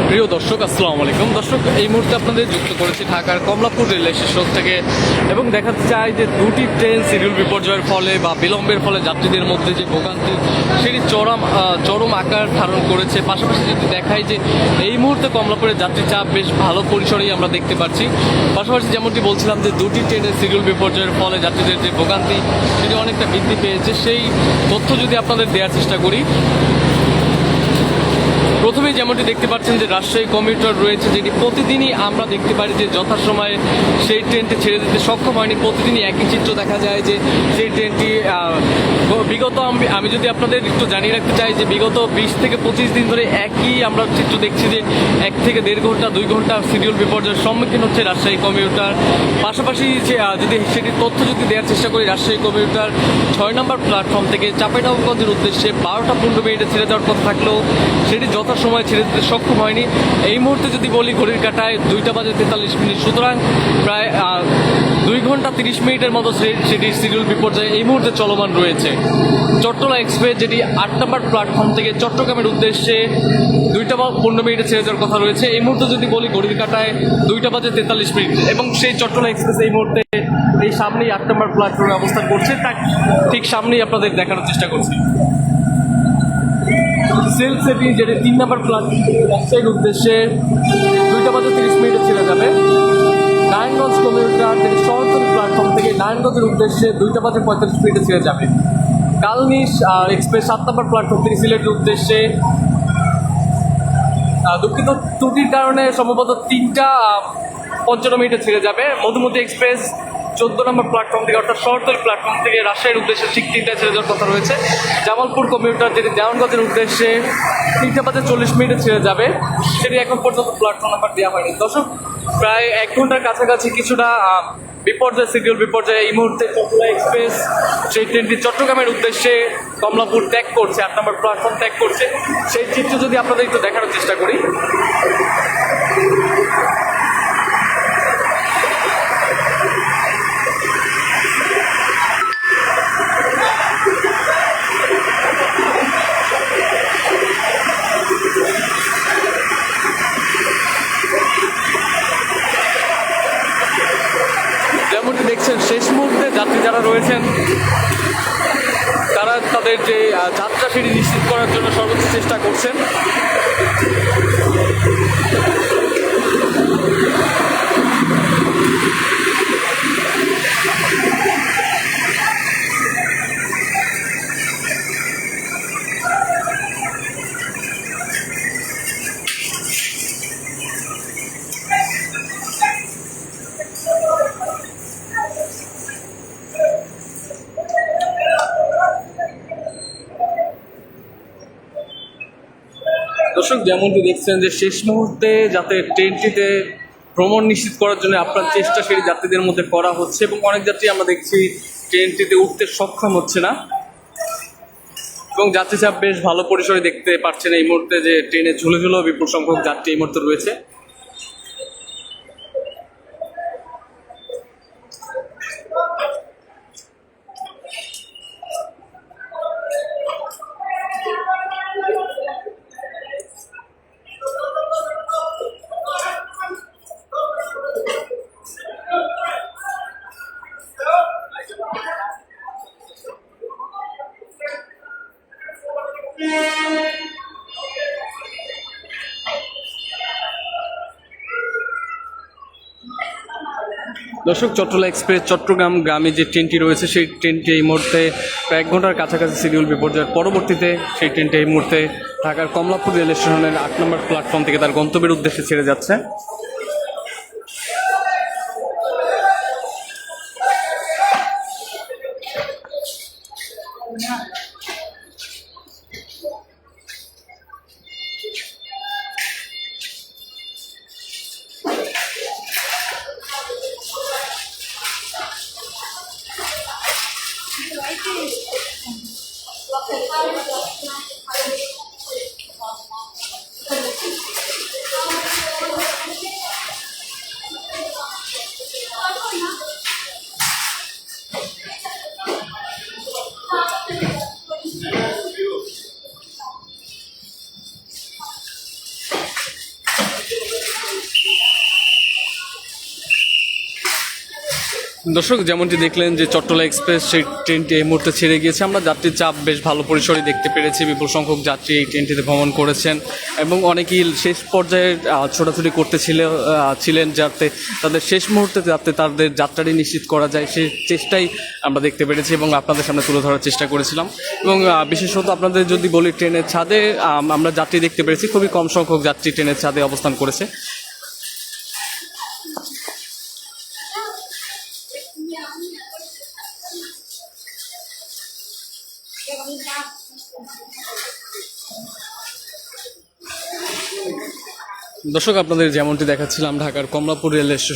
প্রিয় দর্শক, আসসালামু আলাইকুম। দর্শক, এই মুহূর্তে আপনাদের যুক্ত করেছি ঢাকার কমলাপুর রেল স্টেশন থেকে, এবং দেখাতে চাই যে দুটি ট্রেন শিডিউল বিপর্যয়ের ফলে বা বিলম্বের ফলে যাত্রীদের মধ্যে যে ভোগান্তি সেটি চরম আকার ধারণ করেছে। পাশাপাশি যদি দেখাই যে এই মুহূর্তে কমলাপুরের যাত্রী চাপ বেশ ভালো পরিসরেই আমরা দেখতে পাচ্ছি। পাশাপাশি যেমনটি বলছিলাম যে দুটি ট্রেনের শিডিউল বিপর্যয়ের ফলে যাত্রীদের যে ভোগান্তি সেটি অনেকটা বৃদ্ধি পেয়েছে, সেই তথ্য যদি আপনাদের দেওয়ার চেষ্টা করি। প্রথমেই যেমনটি দেখতে পাচ্ছেন যে রাজশাহী কমিউটার রয়েছে, যেটি প্রতিদিনই আমরা দেখতে পারি যে যথাসময়ে সেই ট্রেনটি ছেড়ে দিতে সক্ষম হয়নি। প্রতিদিনই একই চিত্র দেখা যায় যে সেই ট্রেনটি বিগত আমি যদি আপনাদের একটু জানিয়ে রাখতে চাই যে বিগত 20 থেকে 25 দিন ধরে একই আমরা চিত্র দেখছি যে 1 থেকে 1.5 ঘন্টা 2 ঘন্টা শিডিউল বিপর্যয়ের সম্মুখীন হচ্ছে রাজশাহী কমিউটার। পাশাপাশি যদি সেটির তথ্য যদি দেওয়ার চেষ্টা করি, রাজশাহী কমিউটার 6 নম্বর প্ল্যাটফর্ম থেকে চাঁপাইনবাবগঞ্জের উদ্দেশ্যে 12টা 15 মিনিটে ছেড়ে যাওয়ার কথা থাকলেও সেটি সময় ছেড়ে দিতে সক্ষম হয়নি। এই মুহূর্তে যদি বলি ঘড়ির কাঁটায় 2টা বাজে 43 মিনিট, সুতরাং প্রায় 2 ঘন্টা 30 মিনিটের মতো সেটির শিডিউল বিপর্যয় এই মুহূর্তে চলমান রয়েছে। চট্টলা এক্সপ্রেস যেটি 8 নম্বর প্ল্যাটফর্ম থেকে চট্টগ্রামের উদ্দেশ্যে 2টা 15 মিনিটে ছেড়ে যাওয়ার কথা রয়েছে। এই মুহূর্তে যদি বলি ঘড়ির কাঁটায় 2টা বাজে 43 মিনিট, এবং সেই চট্টলা এক্সপ্রেস এই মুহূর্তে এই সামনেই 8 নম্বর প্ল্যাটফর্মে অবস্থান করছে, তার ঠিক সামনেই আপনাদের দেখানোর চেষ্টা করছি। সেল সেটি যেটি 3 নম্বর প্ল্যাটফর্ম রাজশাহীর উদ্দেশ্যে 2টা বাজে 30 মিনিটে ছেড়ে যাবে। নারায়ণগঞ্জ কমিউটার যেটি শহরতলি প্ল্যাটফর্ম থেকে নারায়ণগঞ্জের উদ্দেশ্যে 2টা বাজে 45 মিনিটে ছেড়ে যাবে। কালনিশ এক্সপ্রেস 7 নম্বর প্ল্যাটফর্ম থেকে সিলেটের উদ্দেশ্যে দুঃখিত ত্রুটির কারণে সম্ভবত 3টা 55 মিনিটে ছেড়ে যাবে। মধুমতি এক্সপ্রেস 14 নম্বর প্ল্যাটফর্ম থেকে অর্থাৎ শহরতলি প্ল্যাটফর্ম থেকে রাজশাহীর উদ্দেশ্যে ঠিক 3টায় ছেড়ে যাওয়ার কথা রয়েছে। জামালপুর কমিউটার যেটি দেওয়ানগঞ্জের উদ্দেশ্যে 3টা বাজে 40 মিনিটে ছেড়ে যাবে, সেটি এখন পর্যন্ত প্ল্যাটফর্ম নাম্বার দেওয়া হয়নি। দর্শক, প্রায় 1 ঘন্টার কাছাকাছি কিছুটা শিডিউল বিপর্যয়ে এই মুহূর্তে চট্টলা এক্সপ্রেস সেই ট্রেনটি চট্টগ্রামের উদ্দেশ্যে কমলাপুর ত্যাগ করছে, 8 নম্বর প্ল্যাটফর্ম ত্যাগ করছে। সেই চিত্র যদি আপনাদের একটু দেখানোর চেষ্টা করি। যেমনটি দেখছেন, শেষ মুহূর্তে যাত্রী যারা রয়েছেন তারা তাদের যে যাত্রা সেটি নিশ্চিত করার জন্য সর্বোচ্চ চেষ্টা করছেন। দর্শক, যেমনটি দেখছেন যে শেষ মুহূর্তে যাতে ট্রেনটিতে ভ্রমণ নিশ্চিত করার জন্য আপনার চেষ্টা সেটি যাত্রীদের মধ্যে করা হচ্ছে, এবং অনেক যাত্রী আমরা দেখছি ট্রেনটিতে উঠতে সক্ষম হচ্ছে না, এবং যাত্রী চাপ বেশ ভালো পরিসরে দেখতে পাচ্ছেন এই মুহূর্তে যে ট্রেনে ঝুলে ঝুলেও বিপুল সংখ্যক যাত্রী এই মুহূর্তে রয়েছে। দর্শক, চট্টলা এক্সপ্রেস চট্টগ্রাম গ্রামে যে ট্রেনটি রয়েছে সেই ট্রেনটি এই মুহূর্তে প্রায় 1 ঘন্টার কাছাকাছি শিডিউল বিপর্যয়ের পরবর্তীতে সেই ট্রেনটি এই মুহূর্তে ঢাকার কমলাপুর রেল স্টেশনের 8 নম্বর প্ল্যাটফর্ম থেকে তার গন্তব্যের উদ্দেশ্যে ছেড়ে যাচ্ছে। দর্শক যেমনটি দেখলেন যে চট্টলা এক্সপ্রেস সেই ট্রেনটি এই মুহূর্তে ছেড়ে গিয়েছে। আমরা যাত্রীর চাপ বেশ ভালো পরিসরে দেখতে পেরেছি, বিপুল সংখ্যক যাত্রী এই ট্রেনটিতে ভ্রমণ করেছেন এবং অনেকেই শেষ পর্যায়ে ছোটাছুটি ছিলেন যাতে তাদের শেষ মুহূর্তে যাতে তাদের যাত্রাটি নিশ্চিত করা যায় সেই চেষ্টাই আমরা দেখতে পেরেছি এবং আপনাদের সামনে তুলে ধরার চেষ্টা করেছিলাম। এবং বিশেষত আপনাদের যদি বলি ট্রেনের ছাদে আমরা যাত্রী দেখতে পেরেছি, খুবই কম সংখ্যক যাত্রী ট্রেনের ছাদে অবস্থান করেছে। দর্শক আপনাদের যেমনটি দেখাচ্ছিলাম ঢাকার কমলাপুর রেল স্টেশন